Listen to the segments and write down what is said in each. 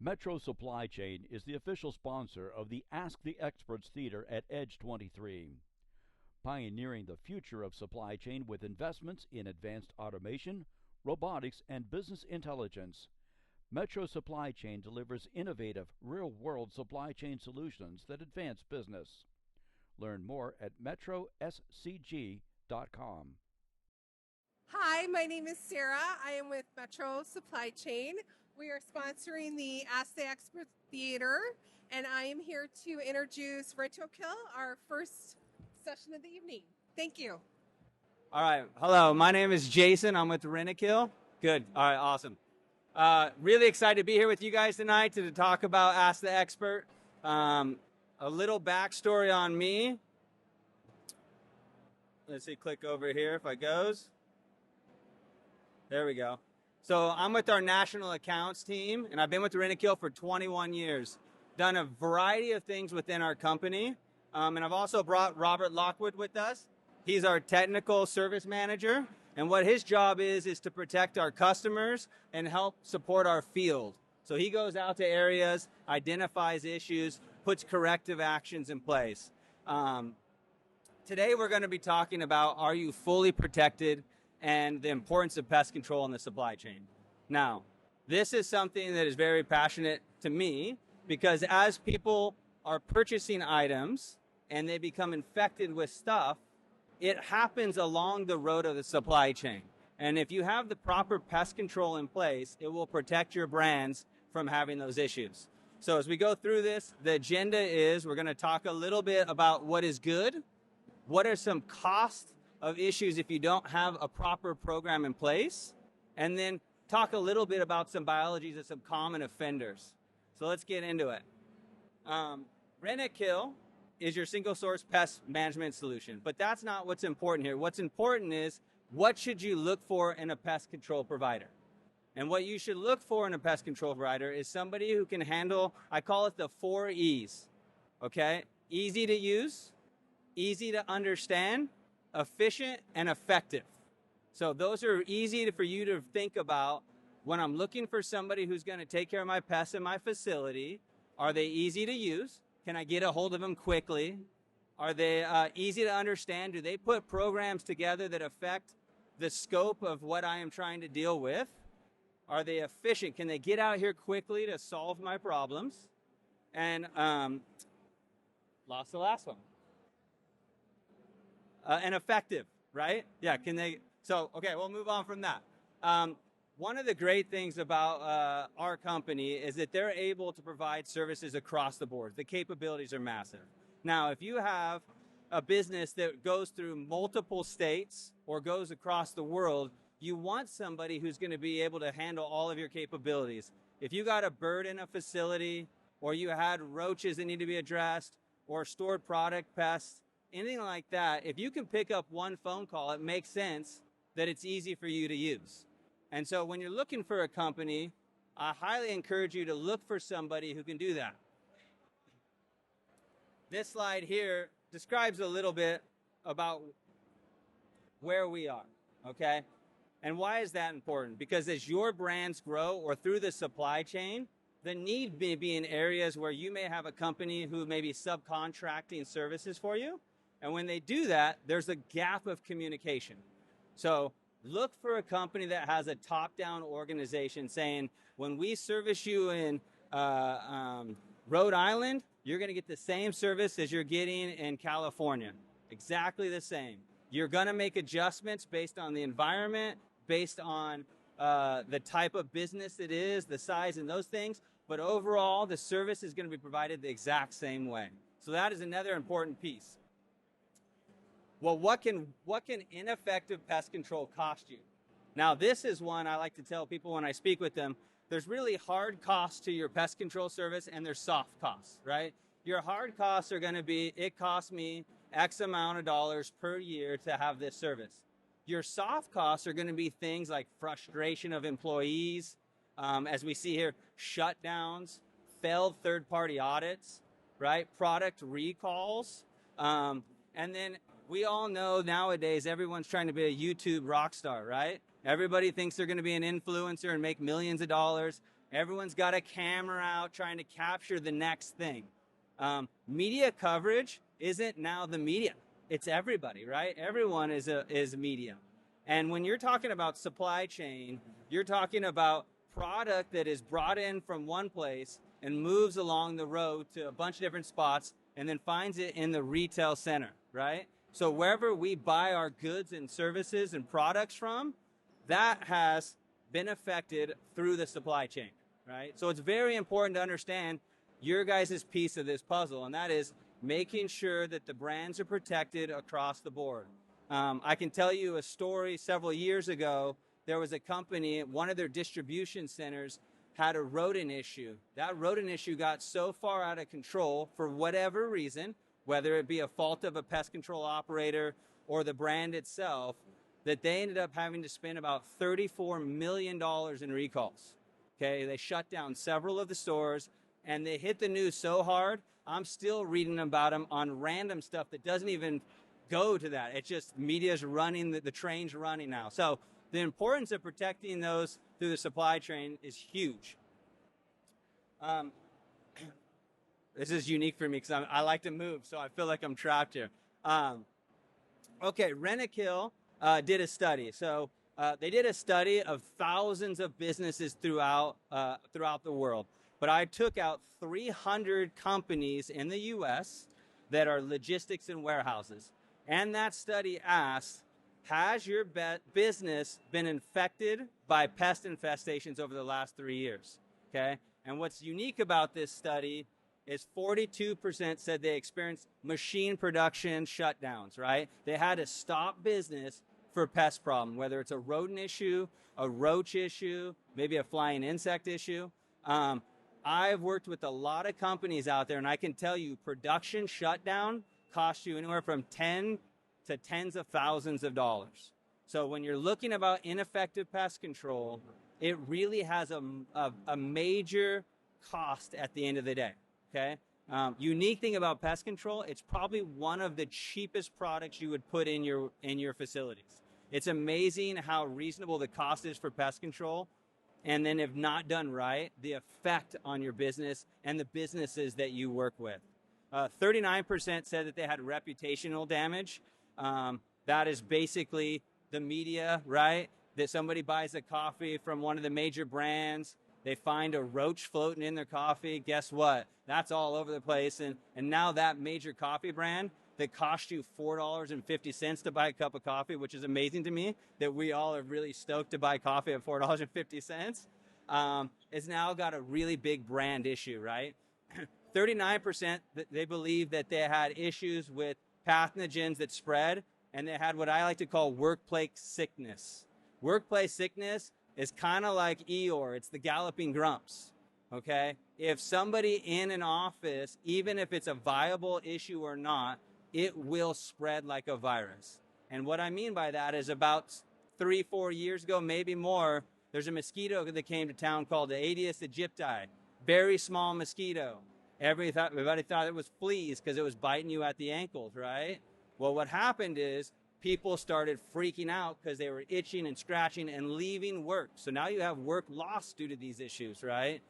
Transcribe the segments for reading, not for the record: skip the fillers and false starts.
Metro Supply Chain is the official sponsor of the Ask the Experts Theater at Edge 23, pioneering the future of supply chain with investments in advanced automation, robotics, and business intelligence. Metro Supply Chain delivers innovative, real world supply chain solutions that advance business. Learn more at metroscg.com. Hi, my name is Sarah. I am with Metro Supply Chain. We are sponsoring the Ask the Expert Theater, and I am here to introduce Rentokil, our first session of the evening. Thank you. All right. Hello, my name is Jason. I'm with Rentokil. Good. All right, awesome. Really excited to be here with you guys tonight to talk about Ask the Expert. A little backstory on me. Let's see, click over here if I goes. There we go. So I'm with our national accounts team, and I've been with Rentokil for 21 years. Done a variety of things within our company, and I've also brought Robert Lockwood with us. He's our technical service manager, and what his job is to protect our customers and help support our field. So he goes out to areas, identifies issues, puts corrective actions in place. Today we're going to be talking about, are you fully protected, and the importance of pest control in the supply chain. Now, this is something that is very passionate to me because as people are purchasing items and they become infected with stuff, it happens along the road of the supply chain. And if you have the proper pest control in place, it will protect your brands from having those issues. So as we go through this, the agenda is we're going to talk a little bit about what is good, what are some costs of issues if you don't have a proper program in place, and then talk a little bit about some biologies and some common offenders. So let's get into it. Rentokil is your single source pest management solution, but that's not what's important here. What's important is what should you look for in a pest control provider? And what you should look for in a pest control provider is somebody who can handle, I call it the 4 E's, okay? Easy to use, easy to understand, efficient, and effective. So those are easy for you to think about when I'm looking for somebody who's going to take care of my pests in my facility. Are they easy to use? Can I get a hold of them quickly? Are they easy to understand? Do they put programs together that affect the scope of what I am trying to deal with? Are they efficient? Can they get out here quickly to solve my problems? And lost the last one. And effective, right? Yeah, can they? So, okay, we'll move on from that. One of the great things about our company is that they're able to provide services across the board. The capabilities are massive. Now, if you have a business that goes through multiple states or goes across the world, you want somebody who's going to be able to handle all of your capabilities. If you got a bird in a facility, or you had roaches that need to be addressed, or stored product pests, anything like that, if you can pick up one phone call, it makes sense that it's easy for you to use. And so when you're looking for a company, I highly encourage you to look for somebody who can do that. This slide here describes a little bit about where we are, okay? And why is that important? Because as your brands grow or through the supply chain, the need may be in areas where you may have a company who may be subcontracting services for you. And when they do that, there's a gap of communication. So look for a company that has a top-down organization saying, when we service you in Rhode Island, you're going to get the same service as you're getting in California. Exactly the same. You're going to make adjustments based on the environment, based on the type of business it is, the size and those things. But overall, the service is going to be provided the exact same way. So that is another important piece. Well, what can ineffective pest control cost you? Now, this is one I like to tell people when I speak with them. There's really hard costs to your pest control service, and there's soft costs, right? Your hard costs are going to be, it costs me X amount of dollars per year to have this service. Your soft costs are going to be things like frustration of employees, as we see here, shutdowns, failed third-party audits, right? Product recalls, and then we all know nowadays everyone's trying to be a YouTube rock star, right? Everybody thinks they're going to be an influencer and make millions of dollars. Everyone's got a camera out trying to capture the next thing. Media coverage isn't now the media. It's everybody, right? Everyone is media. And when you're talking about supply chain, you're talking about product that is brought in from one place and moves along the road to a bunch of different spots and then finds it in the retail center, right? So wherever we buy our goods and services and products from, that has been affected through the supply chain, right? So it's very important to understand your guys' piece of this puzzle, and that is making sure that the brands are protected across the board. I can tell you a story. Several years ago, there was a company, one of their distribution centers had a rodent issue. That rodent issue got so far out of control for whatever reason, whether it be a fault of a pest control operator or the brand itself, that they ended up having to spend about $34 million in recalls. Okay, they shut down several of the stores, and they hit the news so hard, I'm still reading about them on random stuff that doesn't even go to that. It's just media's running, the train's running now. So the importance of protecting those through the supply chain is huge. This is unique for me because I like to move, so I feel like I'm trapped here. Okay, Rentokil did a study. So they did a study of thousands of businesses throughout the world. But I took out 300 companies in the U.S. that are logistics and warehouses. And that study asked, has your business been infected by pest infestations over the last 3 years? Okay? And what's unique about this study is 42% said they experienced machine production shutdowns, right? They had to stop business for a pest problem, whether it's a rodent issue, a roach issue, maybe a flying insect issue. I've worked with a lot of companies out there, and I can tell you production shutdown costs you anywhere from 10 to tens of thousands of dollars. So when you're looking about ineffective pest control, it really has a major cost at the end of the day, okay? Unique thing about pest control, it's probably one of the cheapest products you would put in your facilities. It's amazing how reasonable the cost is for pest control. And then if not done right, the effect on your business and the businesses that you work with. 39% said that they had reputational damage. That is basically the media, right? That somebody buys a coffee from one of the major brands. They find a roach floating in their coffee. Guess what? That's all over the place. And now that major coffee brand that cost you $4.50 to buy a cup of coffee, which is amazing to me that we all are really stoked to buy coffee at $4.50, has now got a really big brand issue, right? 39% they believe that they had issues with pathogens that spread, and they had what I like to call workplace sickness. Workplace sickness is kind of like Eeyore. It's the galloping grumps, okay? If somebody in an office, even if it's a viable issue or not, it will spread like a virus. And what I mean by that is about 3-4 years ago, maybe more, there's a mosquito that came to town called the Aedes aegypti. Very small mosquito. Everybody thought it was fleas because it was biting you at the ankles, right? Well, what happened is people started freaking out because they were itching and scratching and leaving work. So now you have work lost due to these issues, right?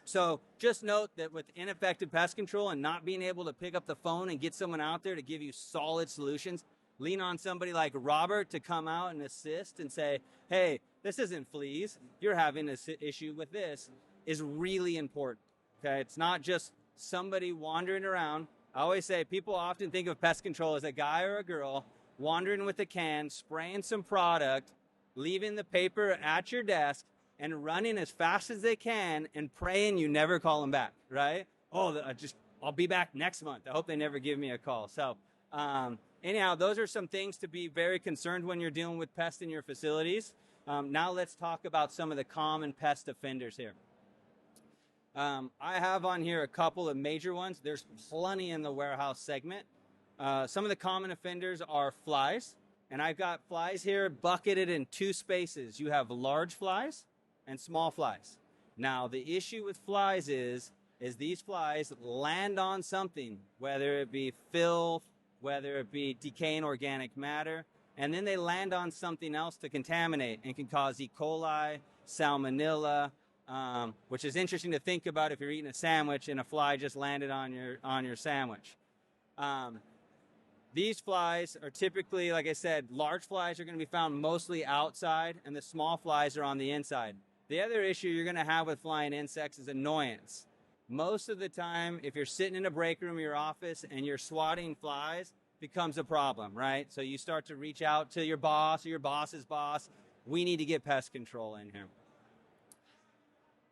So just note that with ineffective pest control and not being able to pick up the phone and get someone out there to give you solid solutions, lean on somebody like Robert to come out and assist and say, hey, this isn't fleas, you're having an issue with this, is really important. Okay, it's not just somebody wandering around. I always say people often think of pest control as a guy or a girl wandering with a can, spraying some product, leaving the paper at your desk, and running as fast as they can and praying you never call them back, right? Oh, I'll be back next month. I hope they never give me a call. So anyhow, those are some things to be very concerned when you're dealing with pests in your facilities. Now let's talk about some of the common pest offenders here. I have on here a couple of major ones. There's plenty in the warehouse segment. Some of the common offenders are flies, and I've got flies here bucketed in two spaces. You have large flies and small flies. Now, the issue with flies is these flies land on something, whether it be filth, whether it be decaying organic matter, and then they land on something else to contaminate and can cause E. coli, salmonella, which is interesting to think about if you're eating a sandwich and a fly just landed on your sandwich. These flies are typically, like I said, large flies are going to be found mostly outside, and the small flies are on the inside. The other issue you're going to have with flying insects is annoyance. Most of the time, if you're sitting in a break room in your office and you're swatting flies, becomes a problem, right? So you start to reach out to your boss or your boss's boss. We need to get pest control in here.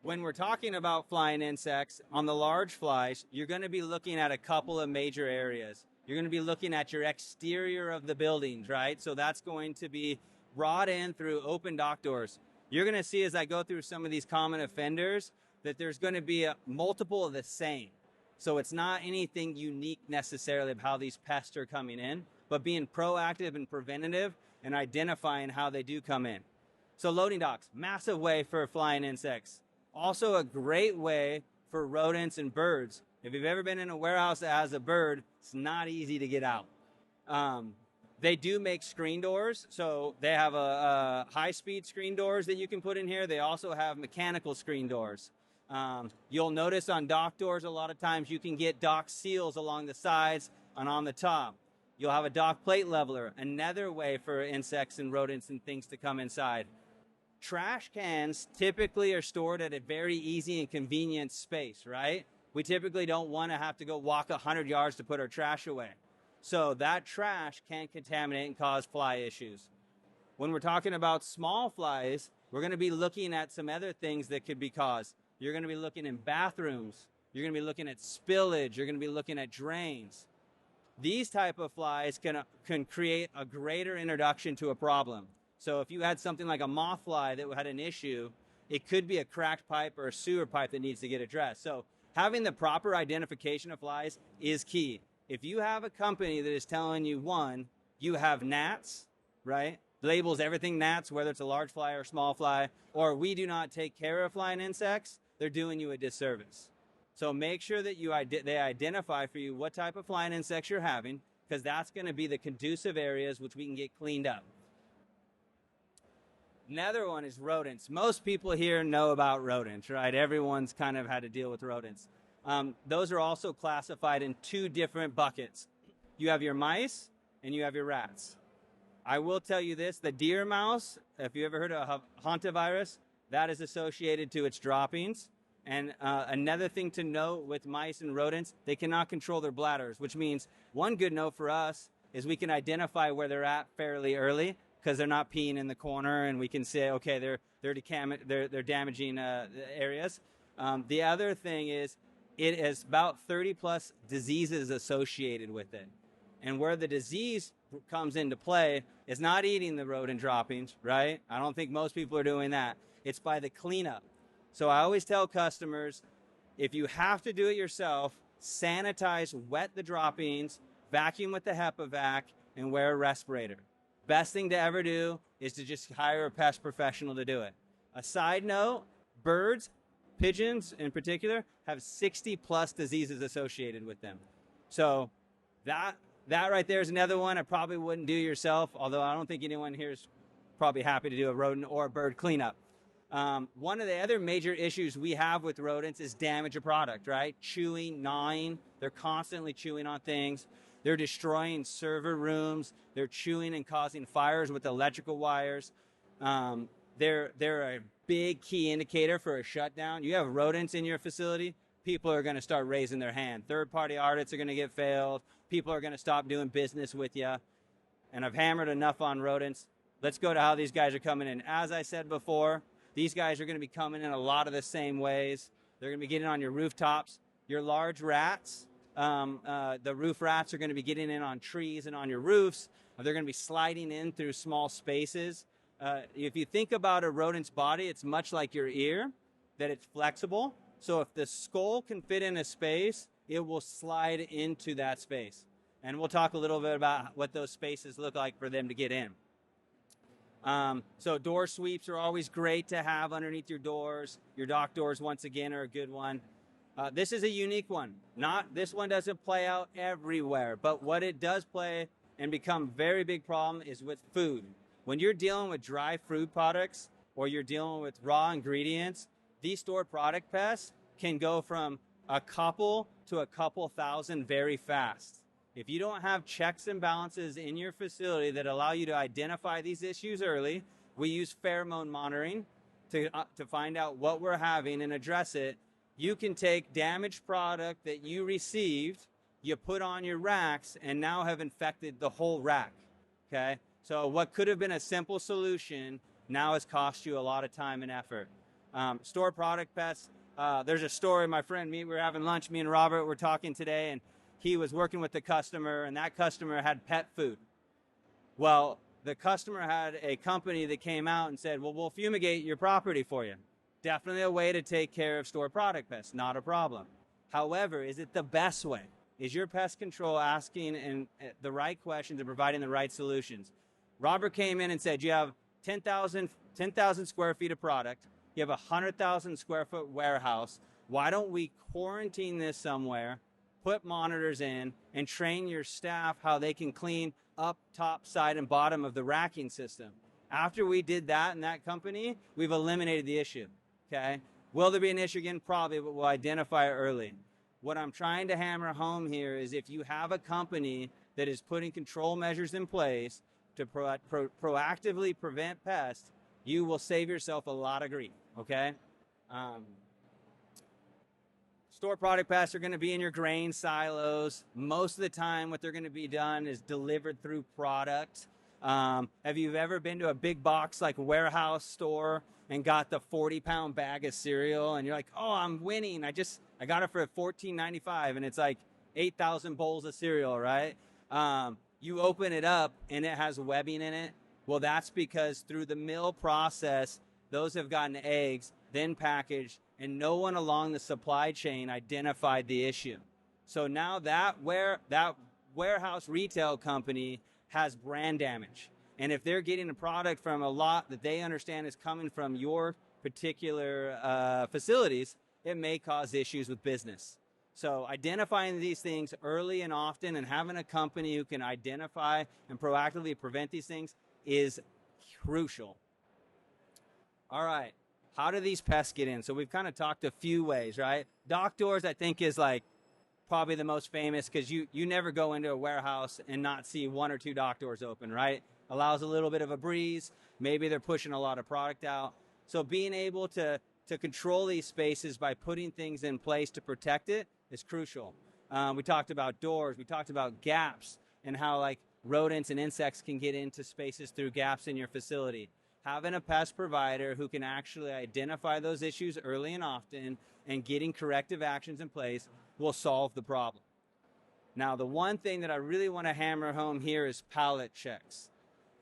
When we're talking about flying insects, on the large flies, you're going to be looking at a couple of major areas. You're going to be looking at your exterior of the buildings, right? So that's going to be brought in through open dock doors. You're going to see as I go through some of these common offenders that there's going to be a multiple of the same. So it's not anything unique necessarily of how these pests are coming in, but being proactive and preventative and identifying how they do come in. So loading docks, massive way for flying insects. Also a great way for rodents and birds. If you've ever been in a warehouse that has a bird, it's not easy to get out. They do make screen doors, so they have a high-speed screen doors that you can put in here. They also have mechanical screen doors. You'll notice on dock doors, a lot of times you can get dock seals along the sides and on the top. You'll have a dock plate leveler, another way for insects and rodents and things to come inside. Trash cans typically are stored at a very easy and convenient space, right? We typically don't want to have to go walk 100 yards to put our trash away. So that trash can contaminate and cause fly issues. When we're talking about small flies, we're going to be looking at some other things that could be caused. You're going to be looking in bathrooms. You're going to be looking at spillage. You're going to be looking at drains. These type of flies can create a greater introduction to a problem. So if you had something like a moth fly that had an issue, it could be a cracked pipe or a sewer pipe that needs to get addressed. So having the proper identification of flies is key. If you have a company that is telling you, one, you have gnats, right? Labels everything gnats, whether it's a large fly or a small fly, or we do not take care of flying insects, they're doing you a disservice. So make sure that they identify for you what type of flying insects you're having, because that's going to be the conducive areas which we can get cleaned up. Another one is rodents. Most people here know about rodents, right? Everyone's kind of had to deal with rodents. Those are also classified in two different buckets. You have your mice and you have your rats. I will tell you this, the deer mouse, if you ever heard of hantavirus, that is associated to its droppings. And another thing to note with mice and rodents, they cannot control their bladders, which means one good note for us is we can identify where they're at fairly early because they're not peeing in the corner, and we can say, okay, they're damaging the areas. The other thing is it has about 30 plus diseases associated with it. And where the disease comes into play is not eating the rodent droppings, right? I don't think most people are doing that. It's by the cleanup. So I always tell customers, if you have to do it yourself, sanitize, wet the droppings, vacuum with the HEPA-Vac, and wear a respirator. Best thing to ever do is to just hire a pest professional to do it. A side note, birds, pigeons in particular, have 60 plus diseases associated with them. So that right there is another one I probably wouldn't do yourself, although I don't think anyone here is probably happy to do a rodent or a bird cleanup. One of the other major issues we have with rodents is damage of product, right? Chewing, gnawing, they're constantly chewing on things. They're destroying server rooms. They're chewing and causing fires with electrical wires. They're a big key indicator for a shutdown. You have rodents in your facility, people are going to start raising their hand. Third-party audits are going to get failed. People are going to stop doing business with you. And I've hammered enough on rodents. Let's go to how these guys are coming in. As I said before, these guys are going to be coming in a lot of the same ways. They're going to be getting on your rooftops. Your large rats, the roof rats are going to be getting in on trees and on your roofs. They're going to be sliding in through small spaces. If you think about a rodent's body, it's much like your ear, that it's flexible. So if the skull can fit in a space, it will slide into that space. And we'll talk a little bit about what those spaces look like for them to get in. So door sweeps are always great to have underneath your doors. Your dock doors, once again, are a good one. This is a unique one. This one doesn't play out everywhere, but what it does play and become very big problem is with food. When you're dealing with dry food products or you're dealing with raw ingredients, these store product pests can go from a couple to a couple thousand very fast. If you don't have checks and balances in your facility that allow you to identify these issues early, we use pheromone monitoring to find out what we're having and address it. You can take damaged product that you received, you put on your racks, and now have infected the whole rack, okay? So what could have been a simple solution now has cost you a lot of time and effort. Store product pests, there's a story, my friend, we were having lunch, me and Robert were talking today, and he was working with the customer, and that customer had pet food. Well, the customer had a company that came out and said, well, we'll fumigate your property for you. Definitely a way to take care of store product pests, not a problem. However, is it the best way? Is your pest control asking the right questions and providing the right solutions? Robert came in and said, you have 10,000 square feet of product. You have a 100,000 square foot warehouse. Why don't we quarantine this somewhere, put monitors in, and train your staff how they can clean up, top, side, and bottom of the racking system? After we did that in that company, we've eliminated the issue, okay? Will there be an issue again? Probably, but we'll identify it early. What I'm trying to hammer home here is if you have a company that is putting control measures in place to proactively prevent pests, you will save yourself a lot of grief, okay? Store product pests are going to be in your grain silos. Most of the time, what they're going to be done is delivered through product. Have you ever been to a big box like warehouse store and got the 40-pound bag of cereal and you're like, oh, I'm winning. I got it for $14.95 and it's like 8,000 bowls of cereal, right? You open it up and it has webbing in it. Well, that's because through the mill process, those have gotten eggs, then packaged, and no one along the supply chain identified the issue. So now that warehouse retail company has brand damage. And if they're getting a product from a lot that they understand is coming from your particular facilities, it may cause issues with business. So identifying these things early and often and having a company who can identify and proactively prevent these things is crucial. All right. How do these pests get in? So we've kind of talked a few ways, right? Dock doors, I think, is like probably the most famous because you never go into a warehouse and not see one or two dock doors open, right? Allows a little bit of a breeze. Maybe they're pushing a lot of product out. So being able to control these spaces by putting things in place to protect it is crucial. We talked about doors. We talked about gaps and how like rodents and insects can get into spaces through gaps in your facility. Having a pest provider who can actually identify those issues early and often and getting corrective actions in place will solve the problem. Now, the one thing that I really want to hammer home here is pallet checks.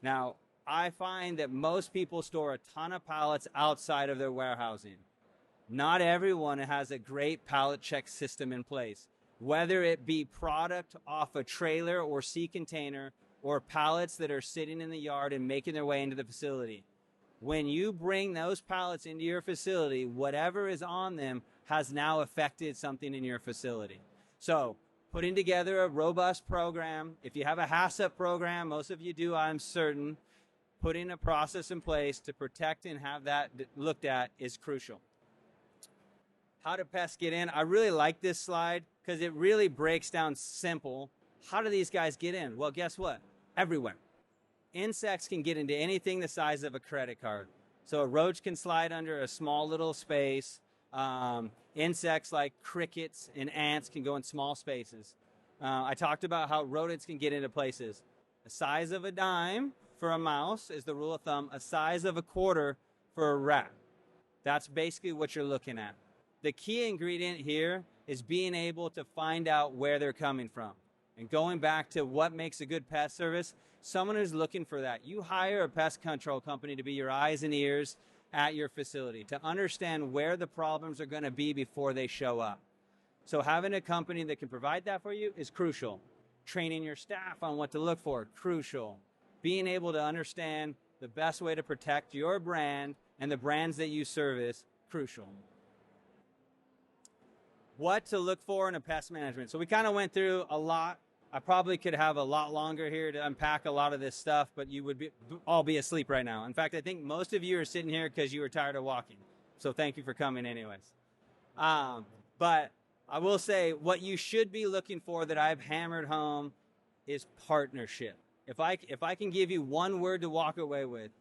Now, I find that most people store a ton of pallets outside of their warehousing. Not everyone has a great pallet check system in place, whether it be product off a trailer or sea container or pallets that are sitting in the yard and making their way into the facility. When you bring those pallets into your facility, whatever is on them has now affected something in your facility. So putting together a robust program, if you have a HACCP program, most of you do, I'm certain, putting a process in place to protect and have that looked at is crucial. How do pests get in? I really like this slide because it really breaks down simple. How do these guys get in? Well, guess what? Everywhere. Insects can get into anything the size of a credit card. So a roach can slide under a small little space. Insects like crickets and ants can go in small spaces. I talked about how rodents can get into places. The size of a dime for a mouse is the rule of thumb. A size of a quarter for a rat. That's basically what you're looking at. The key ingredient here is being able to find out where they're coming from. And going back to what makes a good pest service, someone who's looking for that. You hire a pest control company to be your eyes and ears at your facility, to understand where the problems are going to be before they show up. So having a company that can provide that for you is crucial. Training your staff on what to look for, crucial. Being able to understand the best way to protect your brand and the brands that you service, crucial. What to look for in a pest management. So we kind of went through a lot. I probably could have a lot longer here to unpack a lot of this stuff, but you would all be asleep right now. In fact, I think most of you are sitting here because you were tired of walking. So thank you for coming anyways. But I will say what you should be looking for that I've hammered home is partnership. If I can give you one word to walk away with,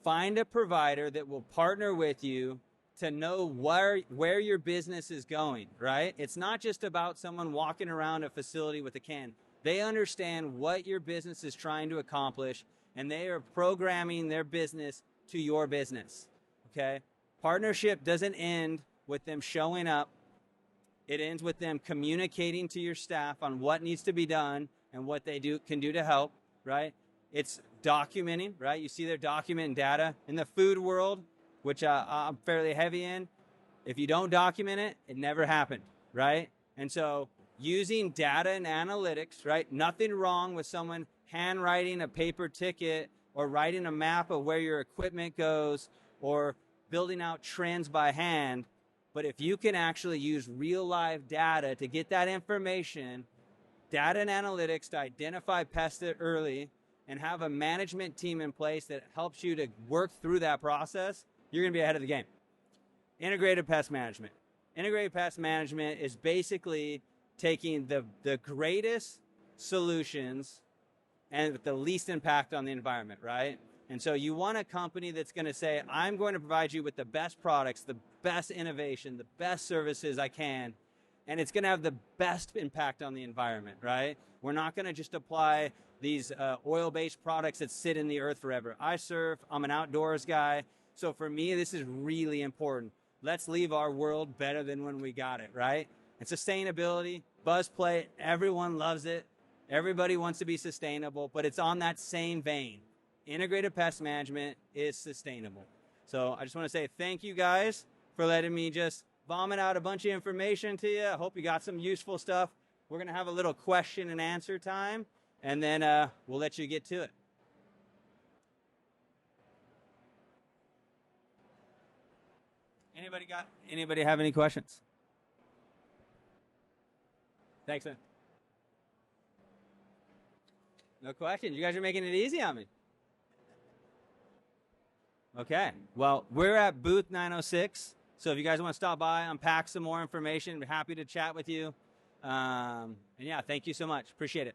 find a provider that will partner with you to know where your business is going, right? It's not just about someone walking around a facility with a can. They understand what your business is trying to accomplish, and they are programming their business to your business, okay? Partnership doesn't end with them showing up. It ends with them communicating to your staff on what needs to be done and what they can do to help, right? It's documenting, right? You see they're documenting data. In the food world, which I'm fairly heavy in, if you don't document it, it never happened, right? And so using data and analytics, right? Nothing wrong with someone handwriting a paper ticket or writing a map of where your equipment goes or building out trends by hand. But if you can actually use real live data to get that information, data and analytics to identify pests early and have a management team in place that helps you to work through that process, you're going to be ahead of the game. Integrated pest management. Integrated pest management is basically taking the greatest solutions and with the least impact on the environment, right? And so you want a company that's going to say, I'm going to provide you with the best products, the best innovation, the best services I can, and it's going to have the best impact on the environment, right? We're not going to just apply these oil-based products that sit in the earth forever. I surf, I'm an outdoors guy, so for me, this is really important. Let's leave our world better than when we got it, right? And sustainability, buzz play, everyone loves it. Everybody wants to be sustainable, but it's on that same vein. Integrated pest management is sustainable. So I just want to say thank you guys for letting me just vomit out a bunch of information to you. I hope you got some useful stuff. We're going to have a little question and answer time, and then we'll let you get to it. Anybody have any questions? Thanks, man. No questions. You guys are making it easy on me. Okay. Well, we're at booth 906. So if you guys want to stop by, unpack some more information, we're happy to chat with you. And yeah, thank you so much. Appreciate it.